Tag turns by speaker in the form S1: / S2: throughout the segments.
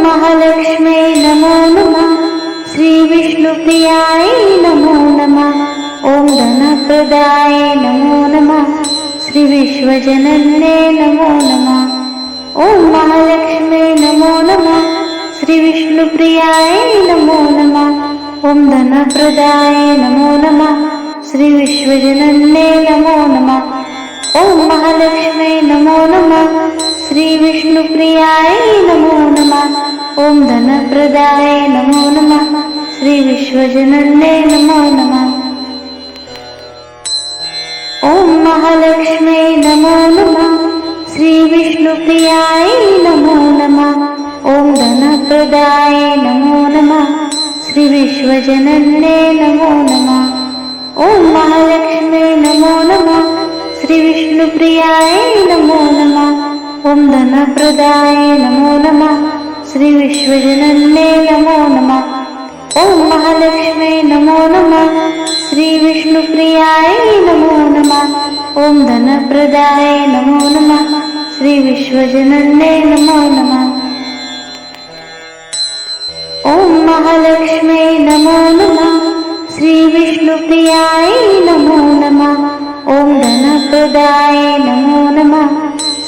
S1: महालक्ष्म्यै नमो नमः। श्री विष्णुप्रियायै नमो नमः। ॐ धनप्रदायै नमो नमः। श्री विश्वजनन्यै नमो नमः। ॐ महालक्ष्म्यै नमो नमः। श्री विष्णुप्रियायै नमो नमः। ॐ धनप्रदायै नमो नमः। श्री विश्वजनन्यै नमो नमः। ॐ महालक्ष्म्यै नमो नमः। श्री विष्णुप्रियायै नमो नमः। ॐ धनप्रदायै नमो नमः। श्री विश्वजनन्यै नमो नमः। ॐ महालक्ष्म्यै नमो नमः। श्री विष्णुप्रियायै नमो नमः। ॐ धनप्रदायै नमो नमः। श्री विश्वजनन्यै नमो नमः। ॐ महालक्ष्म्यै नमो नमः। श्री विष्णुप्रियायै नमो नमः। ॐ धनप्रदायै नमो नमः। श्री विश्वजनन्यै नमो नमः। ॐ महालक्ष्म्यै नमो नमः। श्री विष्णुप्रियायै नमो नमः। ॐ धनप्रदायै नमो नमः। श्री विश्वजनन्यै नमो नमः। ॐ महालक्ष्म्यै नमो नमः। श्री विष्णुप्रियायै नमो नमः। ॐ धनप्रदायै नमो नमः।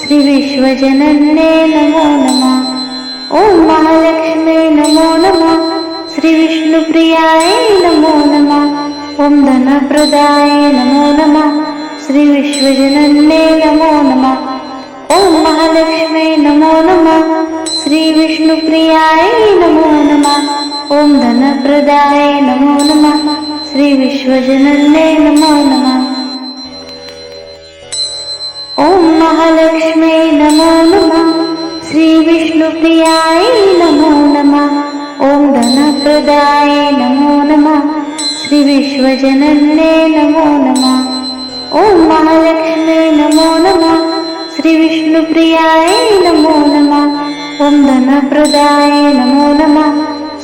S1: श्री विश्वजनन्यै नमो नमः। ॐ महालक्ष्म्यै नमो नमः। श्री विष्णुप्रियायै नमो नमः। ॐ धनप्रदायै नमो नमः। श्री विश्वजनन्यै नमो नमः। ॐ महालक्ष्म्यै नमो नमः। श्री विष्णुप्रियायै नमो नमः। ॐ धनप्रदायै नमो नमः। श्री विश्वजनन्यै नमो नमः। ॐ महालक्ष्म्यै नमो नमः। श्री विष्णुप्रियायै नमो नमः। ॐ धनप्रदायै नमो नमः। श्री विश्वजनन्यै नमो नमः। ॐ महालक्ष्म्यै नमो नमः। श्री विष्णुप्रियायै नमो नमः। ॐ धनप्रदायै नमो नमः।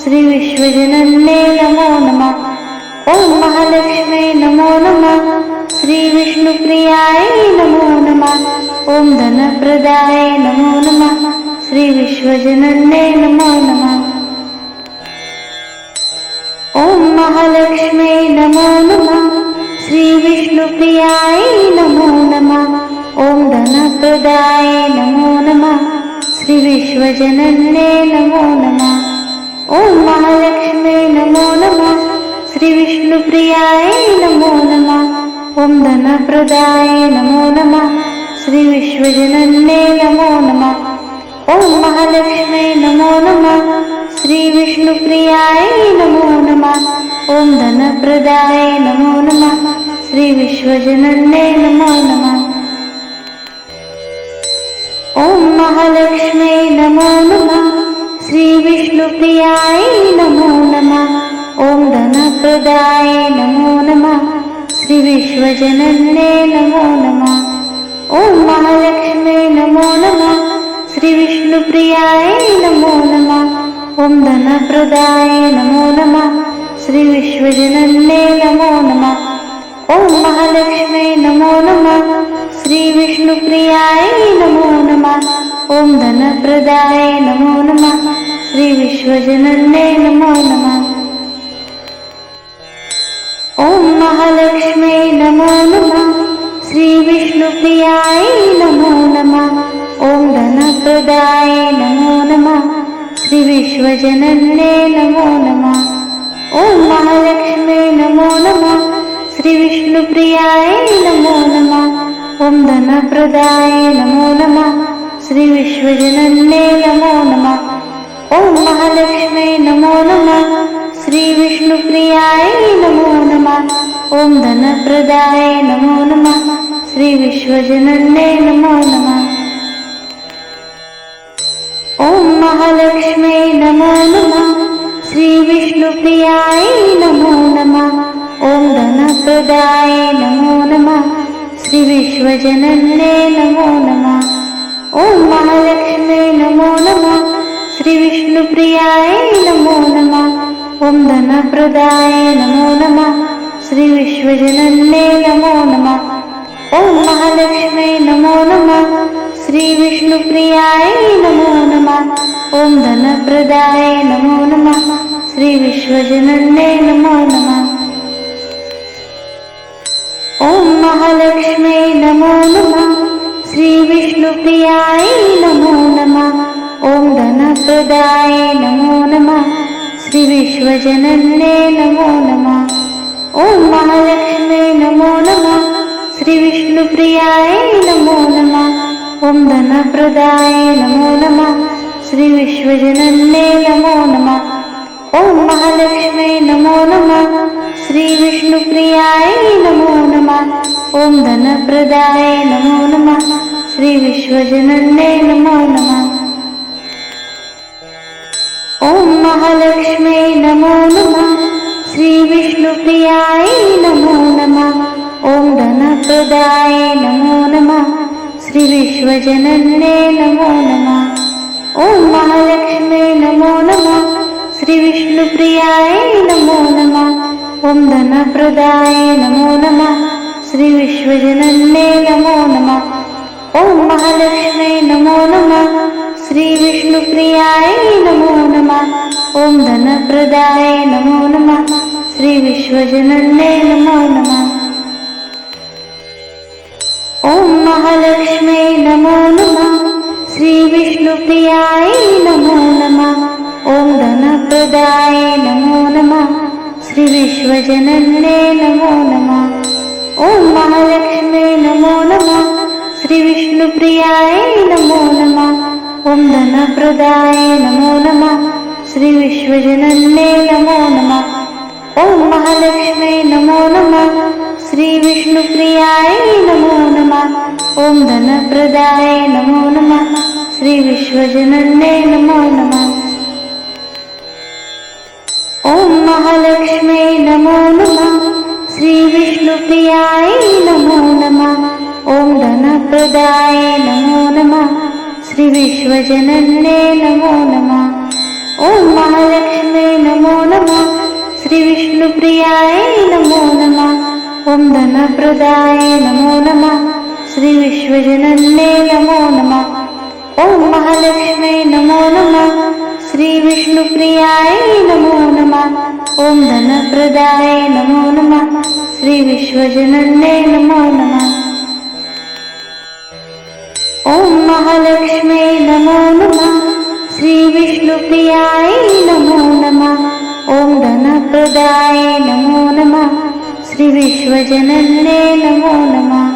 S1: श्री विश्वजनन्यै नमो नमः। ॐ महालक्ष्म्यै नमो नमः। श्री विष्णुप्रियायै नमो नमः। ॐ धनप्रदायै नमो नमः। श्री विश्वजनन्यै नमो नमः। ॐ महालक्ष्म्यै नमो नमः। श्री विष्णुप्रियायै नमो नमः। ॐ धनप्रदायै नमो नमः। श्री विश्वजनन्यै नमो नमः। ॐ महालक्ष्म्यै नमो नमः। श्री विष्णुप्रियायै नमो नमः। ॐ धनप्रदायै नमो नमः। श्री विश्वजनन्यै नमो नमः। ॐ महालक्ष्म्यै नमो नमः। श्री विष्णुप्रियायै नमो नमः। ॐ धनप्रदायै नमो नमः। श्री विश्वजनन्यै नमो नमः। ॐ महालक्ष्म्यै नमो नमः। श्री विष्णुप्रियायै नमो नमः। ॐ धनप्रदायै नमो नमः। श्री विश्वजनन्यै नमो नमः। ॐ महालक्ष्म्यै नमो नमः। श्री विष्णुप्रियायै नमो नमः। ॐ धनप्रदायै नमो नमः। श्री विश्वजनन्यै नमो नमः। ॐ महालक्ष्म्यै नमो नमः। श्री विष्णुप्रियायै नमो नमः। ॐ धनप्रदायै नमो नमः। श्री विश्वजनन्यै नमो नमः। ॐ महालक्ष्म्यै नमो नमः। श्री विष्णुप्रियायै नमो नमः। ॐ धनप्रदायै नमो नमः। श्री विश्वजनन्यै नमो नमः। ॐ महालक्ष्म्यै नमो नमः। श्री विष्णुप्रियायै नमो नमः। ॐ धनप्रदायै नमो नमः। श्री विश्वजनन्यै नमो नमः। ॐ महालक्ष्म्यै नमो नमः। श्री विष्णुप्रियायै नमो नमः। ॐ धनप्रदायै नमो नमः। श्री विश्वजनन्यै नमो नमः। ॐ महालक्ष्म्यै नमो नमः। श्री विष्णुप्रियायै नमो नमः। ॐ धनप्रदायै नमो नमः। श्री विश्वजनन्यै नमो नमः। ॐ महालक्ष्म्यै नमो नमः। श्री विष्णुप्रियायै नमो नमः। ॐ धनप्रदायै नमो नमः। श्री विश्वजनन्यै नमो नमः। ॐ महालक्ष्म्यै नमो नमः। श्री विष्णुप्रियायै नमो नमः। ॐ ॐ धनप्रदाय नमो नमः श्री विश्वजनन्ये नमो नमः। ॐ महालक्ष्म्यै नमो नमः श्री विष्णुप्रियाय नमो नमः। ॐ धनप्रदाय नमो नमः श्री विश्वजनन्ये नमो नमः। ॐ महालक्ष्म्यै नमो नमः श्री विष्णुप्रियाय नमो नमः। ॐ धनप्रदाय नमो नमः श्री विश्वजनन्ये नमो नमः। ॐ महालक्ष्म्यै नमो नमः श्री विष्णुप्रियाय नमो नमः। ॐ धनप्रदाय नमो नमः श्री विश्वजनन्ये नमो नमः। ॐ महालक्ष्म्यै नमो नमः श्री विष्णुप्रियाय नमो नमः। ॐ धनप्रदाय नमो नमः श्री विश्वजनन्ये नमो नमः। ॐ महालक्ष्म्यै नमो नमः श्री विष्णुप्रियाय नमो नमः। ॐ धनप्रदाय नमो नमः श्री विश्वजनन्ये नमो नमः। ॐ महालक्ष्म्यै नमो नमः श्री विष्णुप्रियाय नमो नमः। ॐ धनप्रदाय नमो नमः श्री विश्वजनन्ये नमो नमः। ॐ महालक्ष्म्यै नमो नमः श्री विष्णुप्रियाय नमो नमः। ॐ धनप्रदाय नमो नमः श्री विश्वजनन्ये नमो नमः। ॐ महालक्ष्म्यै नमो नमः श्री विष्णुप्रियाय नमो नमः। ॐ धनप्रदाय नमो नमः श्री विश्वजनन्ये नमो नमः। ॐ महालक्ष्म्यै नमो नमः श्री विष्णुप्रियाय नमो नमः। ॐ धनप्रदाय नमो नमः श्री विश्वजनन्ये नमो नमः। ॐ महालक्ष्म्यै नमो नमः श्री विष्णुप्रियाय नमो नमः। ॐ धनप्रदाय नमो नमः श्री विश्वजनन्ये नमो नमः। ॐ महालक्ष्म्यै नमो नमः श्री विष्णुप्रियाय नमो नमः। ॐ धनप्रदाय नमो नमः श्री विश्वजनन्ये नमो नमः। ॐ महालक्ष्म्यै नमो नमः श्री विष्णुप्रियाय नमो नमः। ॐ धनप्रदाय नमो नमः श्री विश्वजनन्ये नमो नमः। ॐ महालक्ष्म्यै नमो नमः श्री विष्णुप्रियाय नमो नमः। ॐ धनप्रदाय नमो नमः श्री विश्वजनन्ये नमो नमः।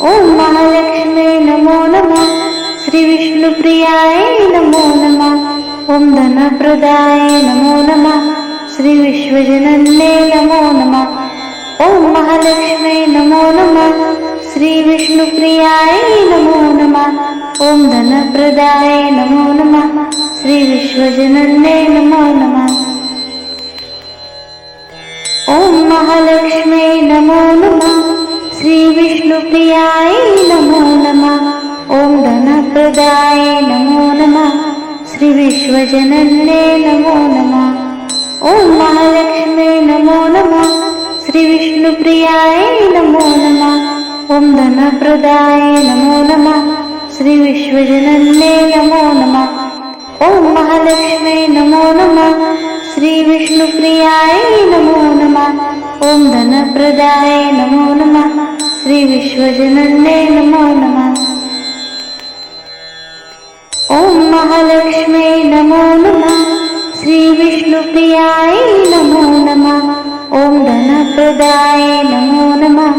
S1: ॐ महालक्ष्म्यै नमो नमः श्री विष्णुप्रियाय नमो नमः। ॐ धनप्रदाय नमो नमः श्री विश्वजनन्ये नमो नमः। ॐ महालक्ष्म्यै नमो नमः श्री विष्णुप्रियाय नमो नमः। ॐ धनप्रदाय नमो नमः श्री विश्वजनन्ये नमो नमः। ॐ महालक्ष्म्यै नमो नमः श्री विष्णुप्रियाय नमो नमः। ॐ धनप्रदाय नमो नमः श्री विश्वजनन्ये नमो नमः। ॐ महालक्ष्म्यै नमो नमः श्री विष्णुप्रियाय नमो नमः। ॐ धनप्रदाय नमो नमः श्री विश्वजनन्ये नमो नमः। ॐ महालक्ष्म्यै नमो नमः श्री विष्णुप्रियाय नमो नमः। ॐ धनप्रदाय नमो नमः श्री विश्वजनन्ये नमो नमः। ॐ महालक्ष्म्यै नमो नमः श्री विष्णुप्रियाय नमो नमः। ॐ धनप्रदाय नमो नमः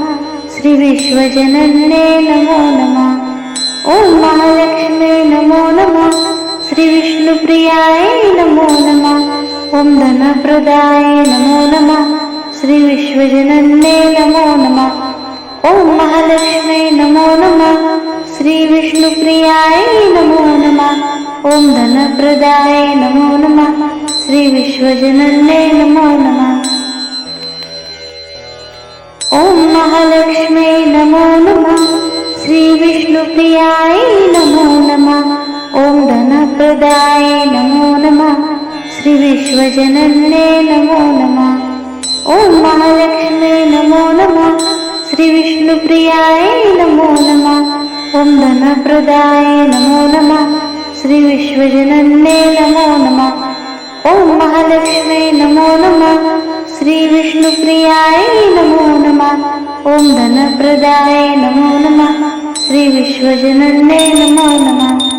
S1: श्री विश्वजनन्ये नमो नमः। ॐ महालक्ष्म्यै नमो नमः श्री विष्णुप्रियाय नमो नमः। ॐ धनप्रदाय नमो नमः श्री विश्वजनन्ये नमो नमः। ॐ महालक्ष्म्यै नमो नमः श्री विष्णुप्रियाय नमो नमः। ॐ धनप्रदाय नमो नमः श्री विश्वजनन्ये नमो नमः। ॐ महालक्ष्म्यै नमो नमः श्री विष्णुप्रियाय नमो नमः। ॐ धनप्रदाय नमो नमः श्री विश्वजनन्ये नमो नमः। ॐ महालक्ष्म्यै नमो नमः श्री विष्णुप्रियाय नमो नमः। ॐ धनप्रदाय नमो नमः श्री विश्वजनन्ये नमो नमः। ओम महालक्ष्मी नमो नमः। श्री विष्णुप्रियाय नमो नमः। ओम धनप्रदाय नमो नमः। श्री विश्वजनन्ये नमो नमः।